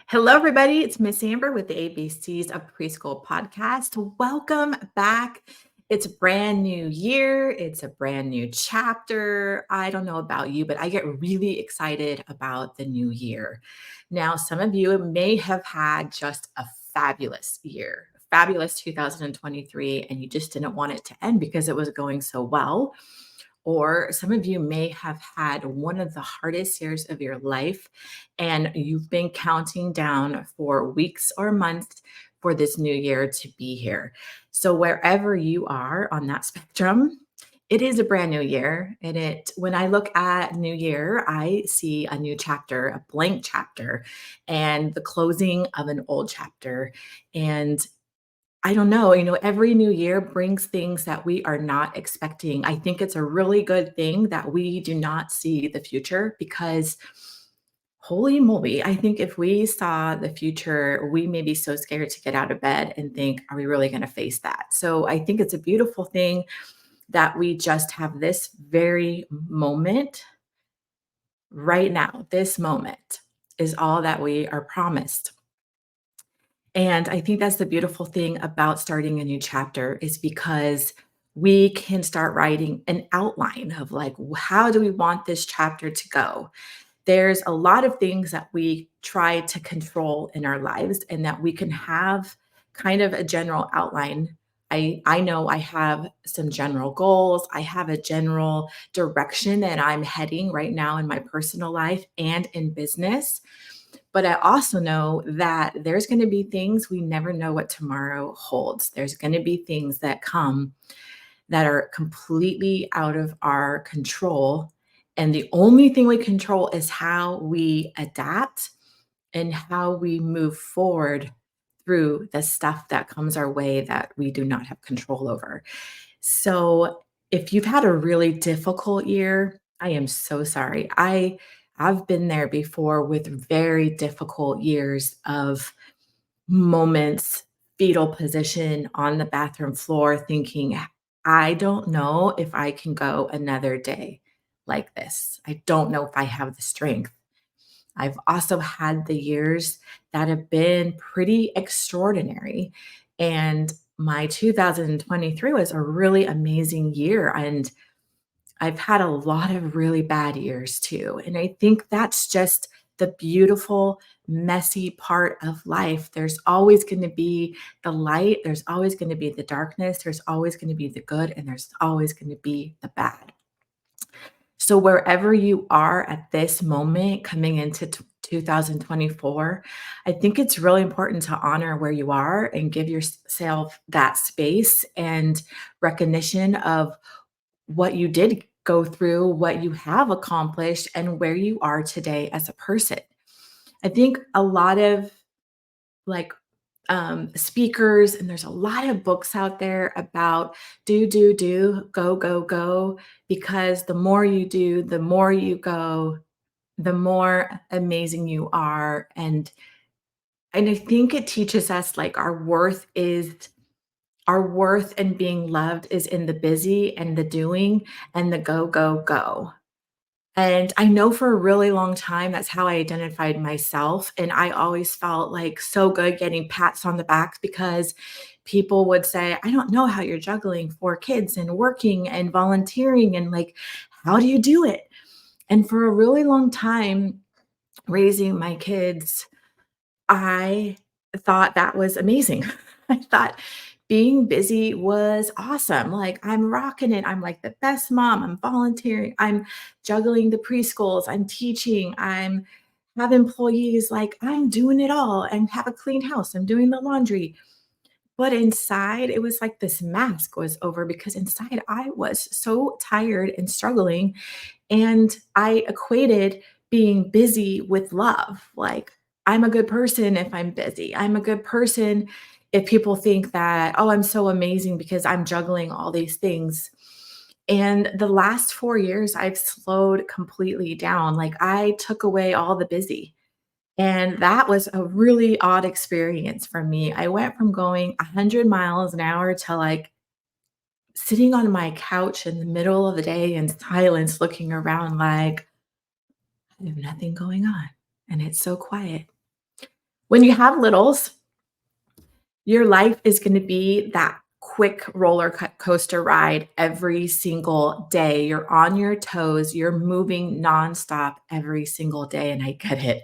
Hello, everybody. It's Miss Amber with the ABCs of Preschool podcast. Welcome back. It's a brand new year. It's a brand new chapter. I don't know about you, but I get really excited about the new year. Now, some of you may have had just a fabulous year, fabulous 2023, and you just didn't want it to end because it was going so well. Or some of you may have had one of the hardest years of your life, and you've been counting down for weeks or months for this new year to be here. So, wherever you are on that spectrum, it is a brand new year. And when I look at new year, I see a new chapter, a blank chapter, and the closing of an old chapter. And I don't know, every new year brings things that we are not expecting. I think it's a really good thing that we do not see the future because holy moly, I think if we saw the future, we may be so scared to get out of bed and think, are we really going to face that? So I think it's a beautiful thing that we just have this very moment right now. This moment is all that we are promised. And I think that's the beautiful thing about starting a new chapter is because we can start writing an outline of like, how do we want this chapter to go? There's a lot of things that we try to control in our lives and that we can have kind of a general outline. I know I have some general goals. I have a general direction that I'm heading right now in my personal life and in business. But I also know that there's going to be things we never know what tomorrow holds. There's going to be things that come that are completely out of our control. And the only thing we control is how we adapt and how we move forward through the stuff that comes our way that we do not have control over. So if you've had a really difficult year, I am so sorry. I've been there before with very difficult years of moments, fetal position on the bathroom floor, thinking, I don't know if I can go another day like this. I don't know if I have the strength. I've also had the years that have been pretty extraordinary. And my 2023 was a really amazing year. And I've had a lot of really bad years too. And I think that's just the beautiful, messy part of life. There's always going to be the light, there's always going to be the darkness, there's always going to be the good, and there's always going to be the bad. So, wherever you are at this moment coming into 2024, I think it's really important to honor where you are and give yourself that space and recognition of what you did go through, what you have accomplished, and where you are today as a person. I think a lot of like speakers, and there's a lot of books out there about do, go, because the more you do, the more you go, the more amazing you are. And I think it teaches us like our worth and being loved is in the busy and the doing and the go, go, go. And I know for a really long time, that's how I identified myself. And I always felt like so good getting pats on the back because people would say, I don't know how you're juggling 4 kids and working and volunteering. And like, how do you do it? And for a really long time, raising my kids, I thought that was amazing. I thought being busy was awesome. Like, I'm rocking it. I'm like the best mom. I'm volunteering. I'm juggling the preschools. I'm teaching. I'm have employees. Like, I'm doing it all and have a clean house. I'm doing the laundry. But inside, it was like this mask was over because inside I was so tired and struggling. And I equated being busy with love. Like, I'm a good person if I'm busy. I'm a good person if people think that, oh, I'm so amazing because I'm juggling all these things. And the last 4 years, I've slowed completely down. Like, I took away all the busy. And that was a really odd experience for me. I went from going 100 miles an hour to like sitting on my couch in the middle of the day in silence, looking around like, I have nothing going on and it's so quiet. When you have littles, your life is gonna be that quick coaster ride every single day. You're on your toes, you're moving nonstop every single day, and I get it.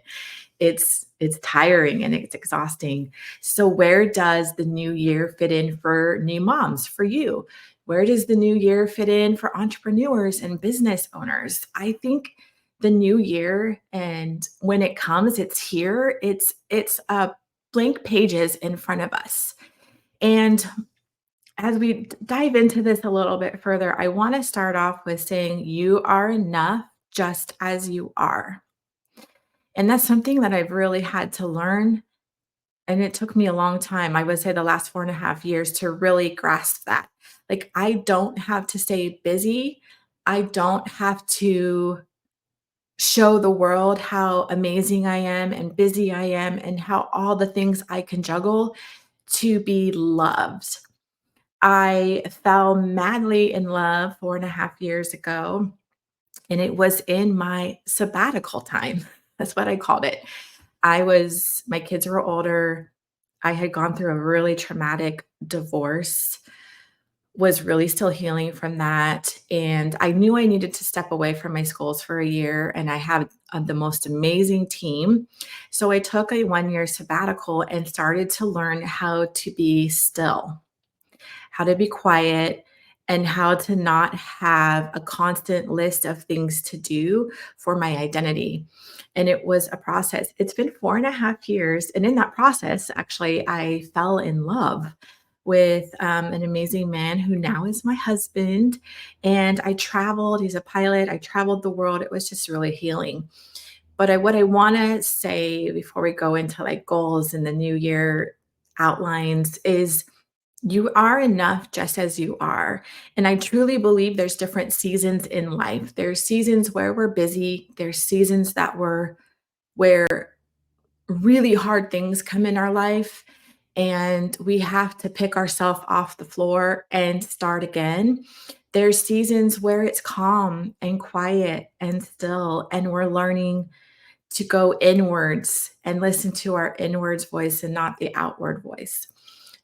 It's tiring and it's exhausting. So where does the new year fit in for new moms, for you? Where does the new year fit in for entrepreneurs and business owners? I think the new year, and when it comes, it's here. It's blank pages in front of us. And as we dive into this a little bit further, I want to start off with saying you are enough just as you are. And that's something that I've really had to learn. And it took me a long time, I would say the last 4.5 years, to really grasp that. Like, I don't have to stay busy. I don't have to show the world how amazing I am and busy I am and how all the things I can juggle to be loved. I fell madly in love 4.5 years ago, and it was in my sabbatical time. That's what I called it. My kids were older. I had gone through a really traumatic divorce, was really still healing from that. And I knew I needed to step away from my schools for a year. And I had the most amazing team. So I took a 1 year sabbatical and started to learn how to be still, how to be quiet, and how to not have a constant list of things to do for my identity. And it was a process. It's been 4.5 years. And in that process, actually, I fell in love with an amazing man who now is my husband. And I traveled, he's a pilot. I traveled the world. It was just really healing. But what I want to say before we go into like goals and the new year outlines is you are enough just as you are. And I truly believe there's different seasons in life. There's seasons where we're busy, there's seasons where really hard things come in our life and we have to pick ourselves off the floor and start again. There's seasons where it's calm and quiet and still, and we're learning to go inwards and listen to our inwards voice and not the outward voice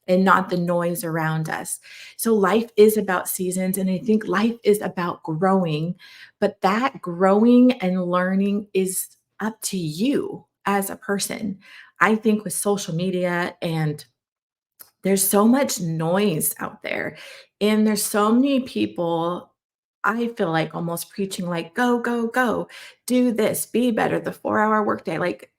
and not the noise around us. So life is about seasons, and I think life is about growing, but that growing and learning is up to you as a person. I think with social media, and there's so much noise out there, and there's so many people, I feel like, almost preaching like go go go, do this, be better, the 4-hour workday. Like,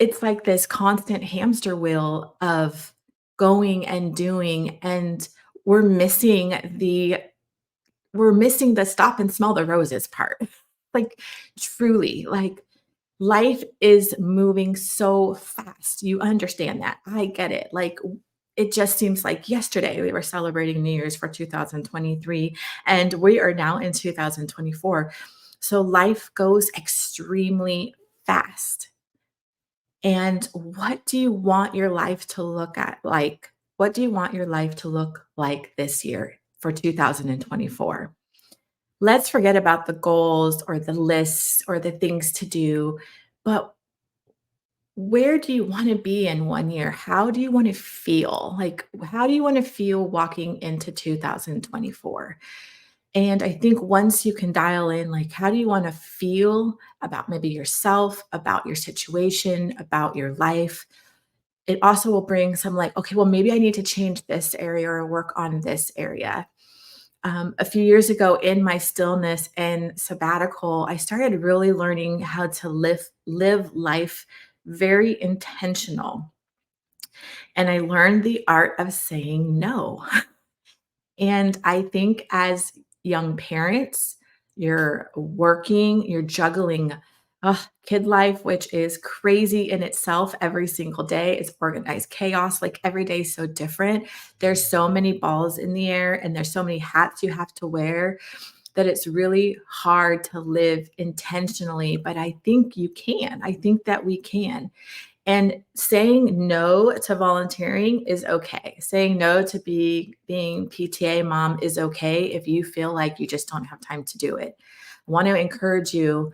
it's like this constant hamster wheel of going and doing, and we're missing the we're missing the stop and smell the roses part. Like, truly, like, life is moving so fast. You understand that. I get it. Like, it just seems like yesterday we were celebrating New Year's for 2023, and we are now in 2024. So life goes extremely fast. And what do you want your life to look at like? What do you want your life to look like this year for 2024? Let's forget about the goals or the lists or the things to do, but where do you want to be in 1 year? How do you want to feel? Like, how do you want to feel walking into 2024? And I think once you can dial in, like, how do you want to feel about maybe yourself, about your situation, about your life? It also will bring some like, okay, well, maybe I need to change this area or work on this area. A few years ago, in my stillness and sabbatical, I started really learning how to live life very intentional. And I learned the art of saying no. And I think as young parents, you're working, you're juggling kid life, which is crazy in itself every single day. It's organized chaos. Like, every day is so different. There's so many balls in the air and there's so many hats you have to wear that it's really hard to live intentionally. But I think you can. I think that we can. And saying no to volunteering is okay. Saying no to being PTA mom is okay if you feel like you just don't have time to do it. I want to encourage you.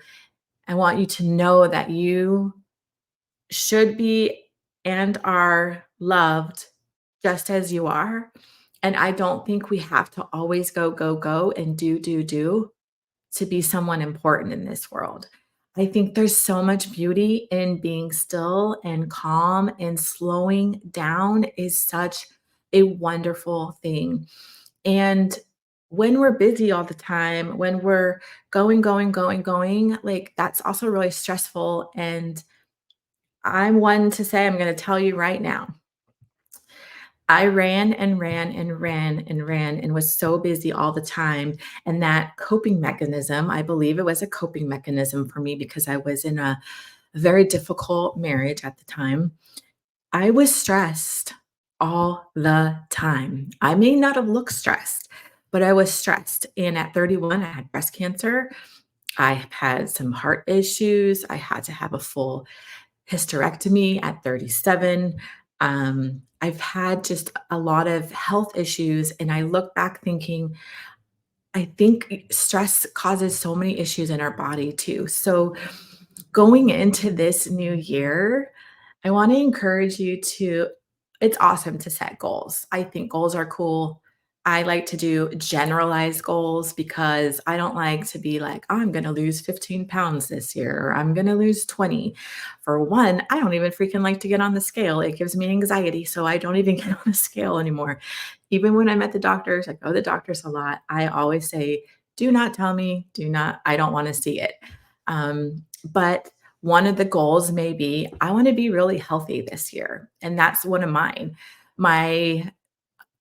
I want you to know that you should be and are loved just as you are. And I don't think we have to always go, go, go and do to be someone important in this world. I think there's so much beauty in being still and calm, and slowing down is such a wonderful thing. And when we're busy all the time, when we're going, going, going, going, like that's also really stressful. And I'm one to say, I'm going to tell you right now, I ran and ran and ran and ran and was so busy all the time. And that coping mechanism, I believe it was a coping mechanism for me because I was in a very difficult marriage at the time. I was stressed all the time. I may not have looked stressed, but I was stressed. And at 31, I had breast cancer. I had some heart issues. I had to have a full hysterectomy at 37. I've had just a lot of health issues. And I look back thinking, I think stress causes so many issues in our body too. So going into this new year, I want to encourage you to, it's awesome to set goals. I think goals are cool. I like to do generalized goals because I don't like to be like, "Oh, I'm going to lose 15 pounds this year, or I'm going to lose 20." For one, I don't even freaking like to get on the scale. It gives me anxiety. So I don't even get on the scale anymore. Even when I'm at the doctor's, I go to the doctor's a lot. I always say, do not tell me, do not, I don't want to see it. But one of the goals may be, I want to be really healthy this year. And that's one of mine. My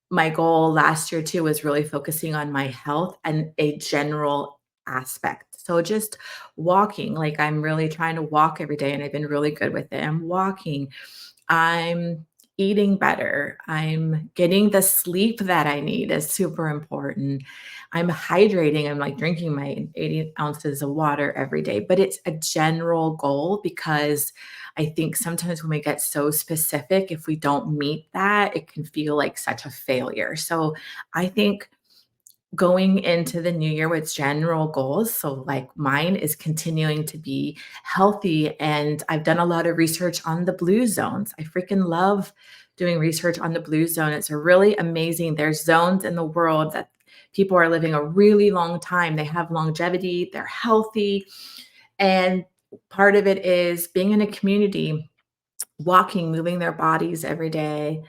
my goal last year too was really focusing on my health and a general aspect. So just walking, like I'm really trying to walk every day and I've been really good with it. I'm walking. I'm eating better. I'm getting the sleep that I need is super important. I'm hydrating. I'm like drinking my 80 ounces of water every day, but it's a general goal because I think sometimes when we get so specific, if we don't meet that, it can feel like such a failure. So I think going into the new year with general goals. So, like mine is continuing to be healthy. And I've done a lot of research on the blue zones. I freaking love doing research on the blue zone. It's really amazing. There's zones in the world that people are living a really long time. They have longevity, they're healthy. And part of it is being in a community, walking, moving their bodies every day,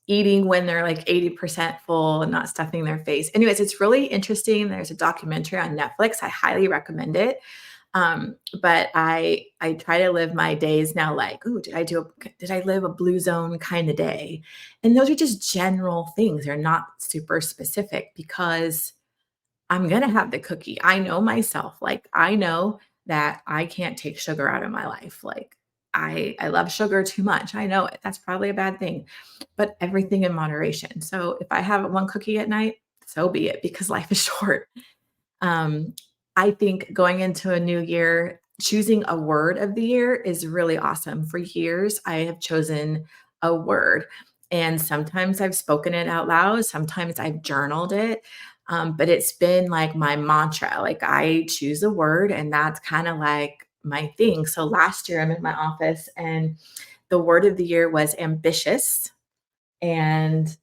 eating when they're like 80% full and not stuffing their face. Anyways, it's really interesting. There's a documentary on Netflix. I highly recommend it. But I try to live my days now like, ooh, did I live a blue zone kind of day? And those are just general things. They're not super specific because I'm gonna have the cookie. I know myself. Like, I know that I can't take sugar out of my life. Like, I love sugar too much. I know it. That's probably a bad thing, but everything in moderation. So if I have one cookie at night, so be it because life is short. Um, I think going into a new year, choosing a word of the year is really awesome. For years, I have chosen a word, and sometimes I've spoken it out loud, sometimes I've journaled it. But it's been like my mantra. Like I choose a word, and that's kind of like my thing. So last year, I'm in my office, and the word of the year was ambitious. And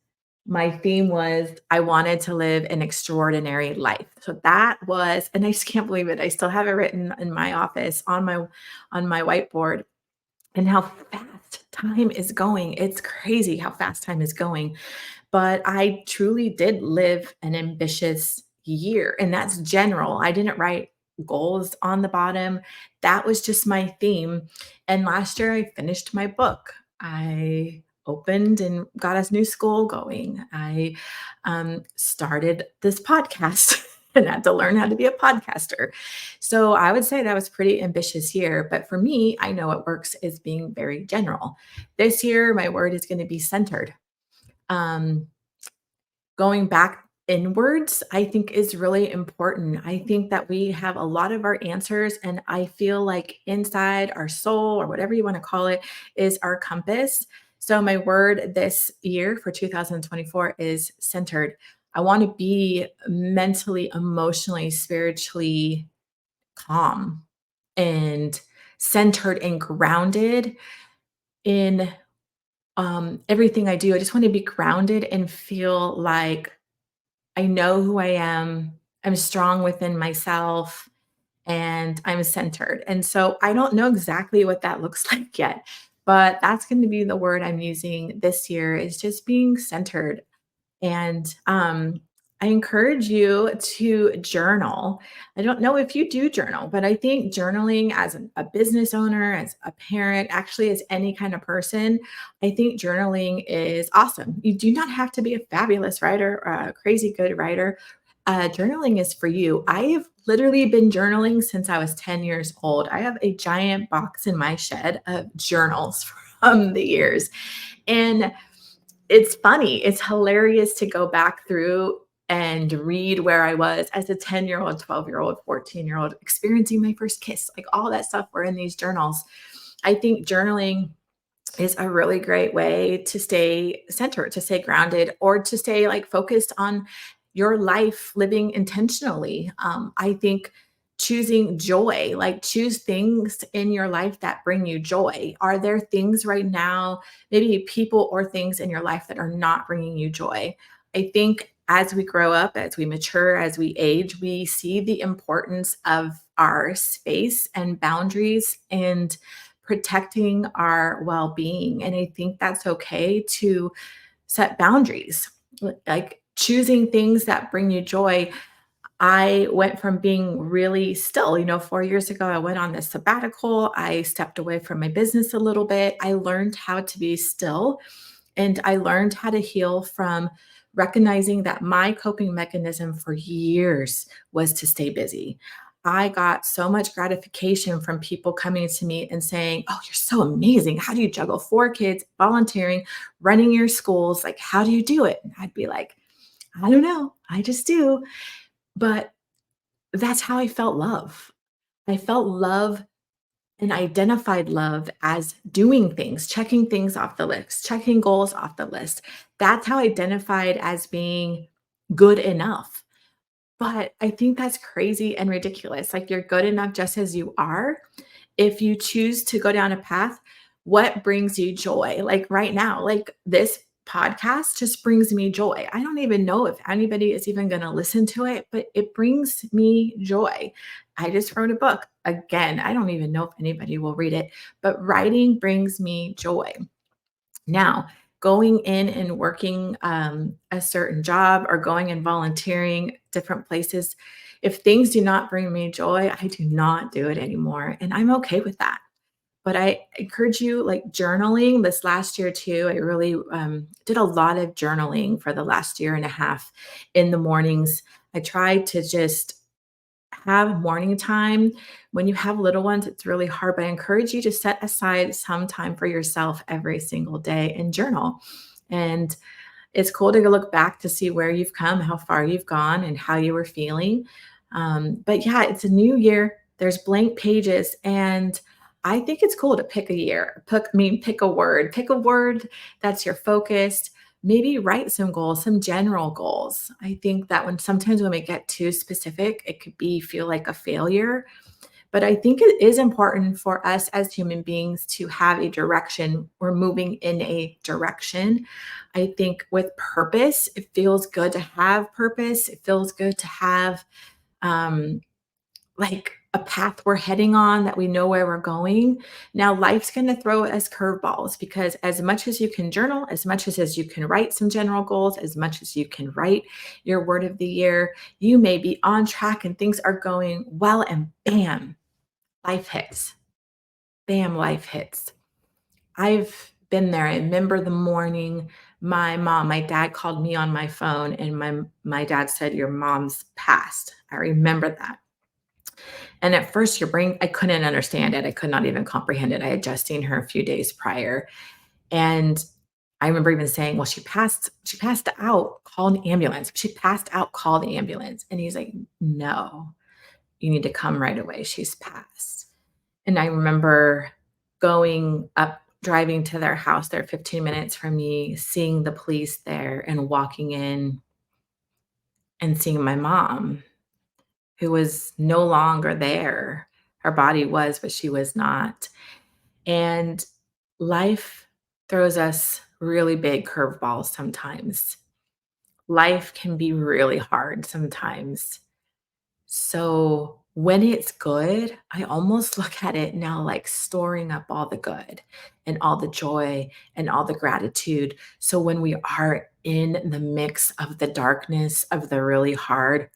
my theme was I wanted to live an extraordinary life. So that was, and I just can't believe it. I still have it written in my office on my whiteboard, and how fast time is going. It's crazy how fast time is going. But I truly did live an ambitious year, and that's general. I didn't write goals on the bottom. That was just my theme. And last year I finished my book. I opened and got a new school going. I started this podcast and had to learn how to be a podcaster. So I would say that was a pretty ambitious year. But for me, I know what works is being very general. This year, my word is going to be centered. Um, Going back inwards, I think is really important. I think that we have a lot of our answers, and I feel like inside our soul, or whatever you want to call it, is our compass. So, my word this year for 2024 is centered. I want to be mentally, emotionally, spiritually calm and centered and grounded in everything I do. I just want to be grounded and feel like I know who I am. I'm strong within myself and I'm centered. And so I don't know exactly what that looks like yet, but that's going to be the word I'm using this year is just being centered. And I encourage you to journal. I don't know if you do journal, but I think journaling as a business owner, as a parent, actually as any kind of person, I think journaling is awesome. You do not have to be a fabulous writer or a crazy good writer. Journaling is for you. I have literally been journaling since I was 10 years old. I have a giant box in my shed of journals from the years. And it's funny, it's hilarious to go back through and read where I was as a 10-year-old, 12-year-old, 14-year-old, experiencing my first kiss, like all that stuff were in these journals. I think journaling is a really great way to stay centered, to stay grounded, or to stay like focused on your life living intentionally. I think choosing joy, like choose things in your life that bring you joy. Are there things right now, maybe people or things in your life that are not bringing you joy? I think as we grow up, as we mature, as we age, we see the importance of our space and boundaries and protecting our well-being. And I think that's okay to set boundaries, like choosing things that bring you joy. I went from being really still, 4 years ago, I went on this sabbatical. I stepped away from my business a little bit. I learned how to be still and I learned how to heal from recognizing that my coping mechanism for years was to stay busy. I got so much gratification from people coming to me and saying, "Oh, you're so amazing. How do you juggle four kids, volunteering, running your schools? Like, how do you do it?" And I'd be like, "I don't know. I just do." But that's how I felt love. I felt love and identified love as doing things, checking things off the list, checking goals off the list. That's how I identified as being good enough. But I think that's crazy and ridiculous. Like you're good enough just as you are. If you choose to go down a path, what brings you joy? Like right now, like this podcast just brings me joy. I don't even know if anybody is even going to listen to it, but it brings me joy. I just wrote a book. Again, I don't even know if anybody will read it, but writing brings me joy. Now, going in and working a certain job or going and volunteering different places, if things do not bring me joy, I do not do it anymore. And I'm okay with that. But I encourage you, like journaling this last year too. I really did a lot of journaling for the last year and a half in the mornings. I tried to just have morning time. When you have little ones, it's really hard, but I encourage you to set aside some time for yourself every single day and journal. And it's cool to look back to see where you've come, how far you've gone, and how you were feeling. But yeah, it's a new year. There's blank pages, and I think it's cool to pick a year. Pick a word that's your focus. Maybe write some goals, some general goals. I think that when we get too specific, it could be feel like a failure. But I think it is important for us as human beings to have a direction. We're moving in a direction. I think with purpose, it feels good to have purpose. It feels good to have um, like a path we're heading on that we know where we're going. Now, life's going to throw us curveballs because as much as you can journal, as much as you can write some general goals, as much as you can write your word of the year, you may be on track and things are going well, and bam, life hits. Bam, life hits. I've been there. I remember the morning my dad called me on my phone and my dad said, "Your mom's passed." I remember that. And at first your brain, I couldn't understand it. I could not even comprehend it. I had just seen her a few days prior. And I remember even saying, "Well, she passed out, call an ambulance. She passed out, call the ambulance." And he's like, "No, you need to come right away. She's passed." And I remember going up, driving to their house. They're 15 minutes from me, seeing the police there and walking in and seeing my mom, who was no longer there. Our body was, but she was not. And life throws us really big curveballs sometimes. Life can be really hard sometimes. So when it's good, I almost look at it now like storing up all the good and all the joy and all the gratitude. So when we are in the mix of the darkness of the really hard,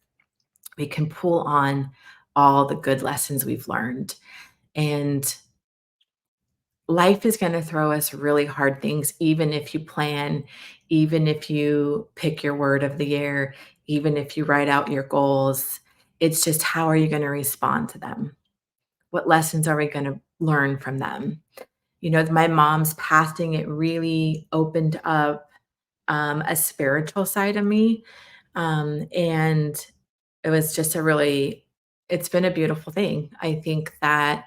we can pull on all the good lessons we've learned. And life is going to throw us really hard things, even if you plan, even if you pick your word of the year, even if you write out your goals. It's just how are you going to respond to them? What lessons are we going to learn from them? My mom's passing, it really opened up a spiritual side of me. And it was just it's been a beautiful thing. I think that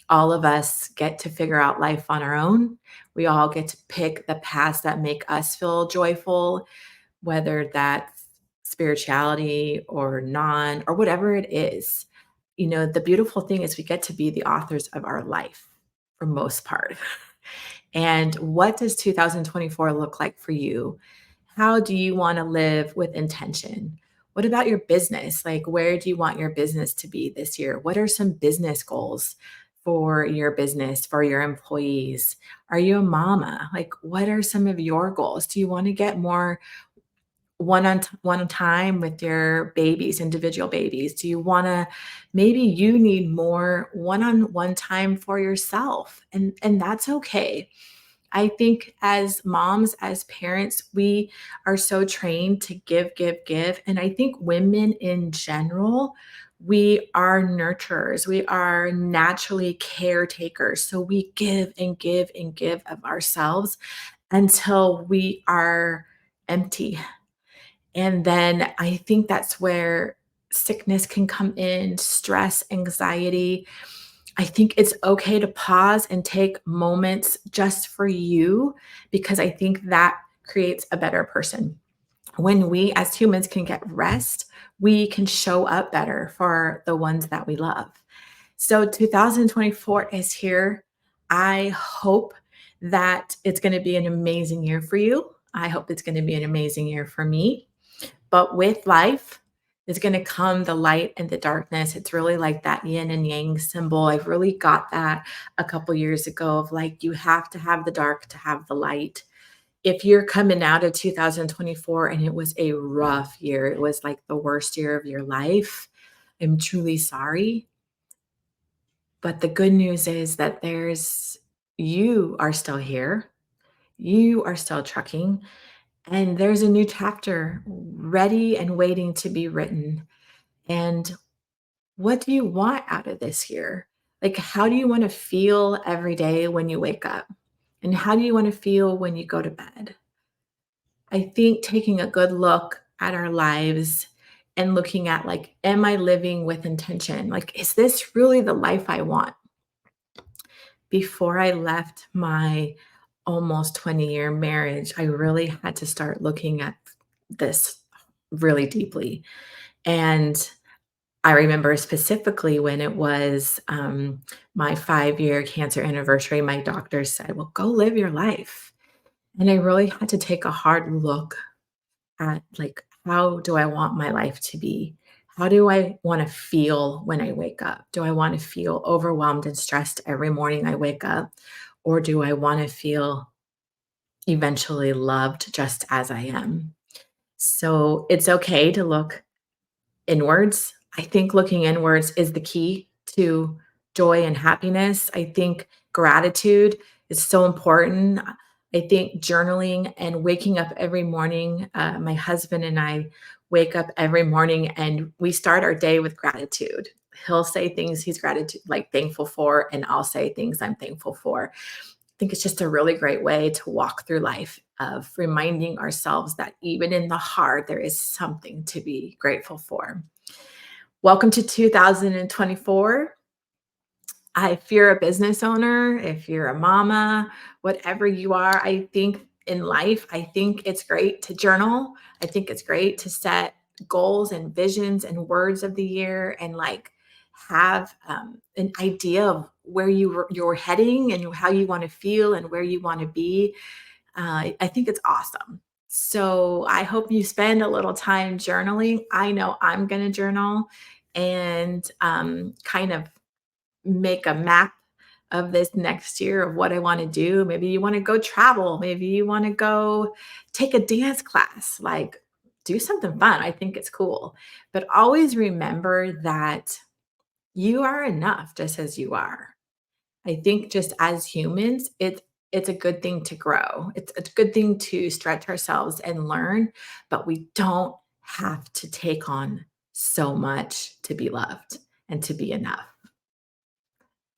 all of us get to figure out life on our own. We all get to pick the paths that make us feel joyful, whether that's spirituality or non or whatever it is. The beautiful thing is we get to be the authors of our life for most part. And what does 2024 look like for you? How do you want to live with intention? What about your business? Like, where do you want your business to be this year? What are some business goals for your business, for your employees? Are you a mama? Like, what are some of your goals? Do you want to get more one time with your babies, individual babies? Do you want to maybe you need more one-on-one time for yourself? And that's okay. I think as moms, as parents, we are so trained to give, give, give. And I think women in general, we are nurturers. We are naturally caretakers. So we give and give and give of ourselves until we are empty. And then I think that's where sickness can come in, stress, anxiety. I think it's okay to pause and take moments just for you because I think that creates a better person. When we as humans can get rest, we can show up better for the ones that we love. So 2024 is here. I hope that it's going to be an amazing year for you. I hope it's going to be an amazing year for me. But with life is going to come the light and the darkness. It's really like that yin and yang symbol. I've really got that a couple years ago of like, you have to have the dark to have the light. If you're coming out of 2024 and it was a rough year, it was like the worst year of your life, I'm truly sorry. But the good news is that you are still here. You are still trucking. And there's a new chapter ready and waiting to be written. And what do you want out of this year? Like, how do you want to feel every day when you wake up? And how do you want to feel when you go to bed? I think taking a good look at our lives and looking at, like, am I living with intention? Like, is this really the life I want? Before I left my almost 20-year marriage, I really had to start looking at this really deeply. And I remember specifically when it was my 5-year cancer anniversary, my doctor said, well, go live your life. And I really had to take a hard look at, like, how do I want my life to be? How do I want to feel when I wake up? Do I want to feel overwhelmed and stressed every morning I wake up? Or do I want to feel eventually loved just as I am? So it's okay to look inwards. I think looking inwards is the key to joy and happiness. I think gratitude is so important. I think journaling and waking up every morning, my husband and I wake up every morning and we start our day with gratitude. He'll say things he's gratitude like thankful for, and I'll say things I'm thankful for. I think it's just a really great way to walk through life of reminding ourselves that even in the hard, there is something to be grateful for. Welcome to 2024. If you're a business owner, if you're a mama, whatever you are, I think in life, I think it's great to journal. I think it's great to set goals and visions and words of the year and like have an idea of where you're heading and how you want to feel and where you want to be, I think it's awesome. So I hope you spend a little time journaling. I know I'm going to journal and kind of make a map of this next year of what I want to do. Maybe you want to go travel. Maybe you want to go take a dance class. Like, do something fun. I think it's cool. But always remember that you are enough just as you are. I think just as humans, it's a good thing to grow. It's a good thing to stretch ourselves and learn, but we don't have to take on so much to be loved and to be enough.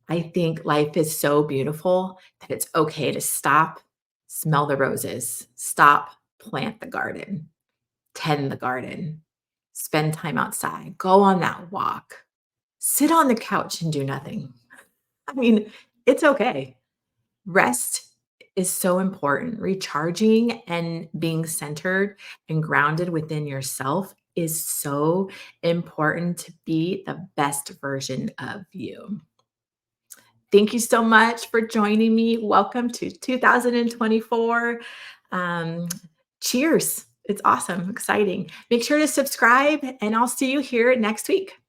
I think life is so beautiful that it's okay to stop, smell the roses, stop, plant the garden, tend the garden, spend time outside, go on that walk, sit on the couch and do nothing. I mean, it's okay. Rest is so important. Recharging and being centered and grounded within yourself is so important to be the best version of you. Thank you so much for joining me. Welcome to 2024. Um, cheers. It's awesome, exciting. Make sure to subscribe, and I'll see you here next week.